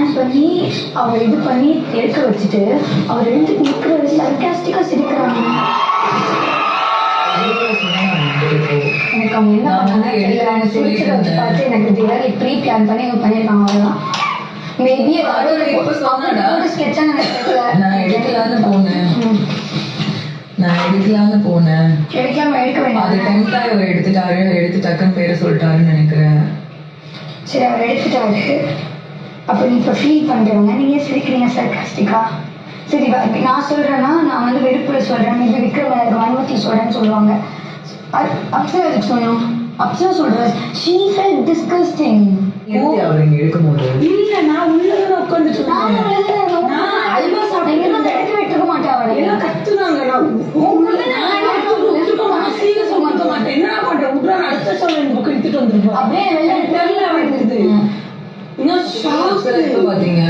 Plan பண்ணி அவர் இது பண்ணி எடுக்க வச்சுட்டு அவர் எடுத்து நிற்கிற சர்க்காஸ்டிக்காக சிரிக்கிறாங்க. எனக்கு அவங்க என்ன பண்ணாங்க சிரிச்சதை வச்சு பார்த்து எனக்கு தெரியல. ப்ரீ பிளான் பண்ணி அவங்க பண்ணியிருக்காங்க. அவ்வளோதான். மேபி ஏதாவது ஸ்கெட்சாக எனக்கு தெரியல. நான் எடுக்கலான்னு போனேன். எடுக்காம எடுக்க வேண்டாம். அது டைம்ல அவர் எடுத்து டக்குன்னு பேரை சொல்லிட்டாருன்னு நினைக்கிறேன். சரி, அவர் எடுத்துட்டாரு. அப்போ நீ இப்போ ஃபீல் பண்ணுறவங்க நீங்கள் சிரிக்கிறீங்க சர்க்காஸ்டிக்கா. சரி, நான் சொல்கிறேன்னா நான் வந்து வெறுப்புல சொல்கிறேன், இது விக்ரம் வன்மத்தி சொல்கிறேன்னு சொல்லுவாங்க. அப்சா எதுக்கு சொல்லணும்? அப்சா சொல்கிறேன் ஷீ ஃபெல்ட் டிஸ்கஸ்டிங். அவர் இங்கே இருக்கும்போது இல்லை, நான் உள்ளதான் உட்காந்துட்டு அல்வா சாப்பிட்டீங்க எடுத்து விட்டுருக்க மாட்டேன். அவளை எல்லாம் கத்துனாங்க. என்ன பண்றேன் உட்ரா அடுத்த சொல்ல பக்கம் எடுத்துட்டு வந்துருப்போம். அப்படியே வந்துருது. இன்னும் பாத்தீங்க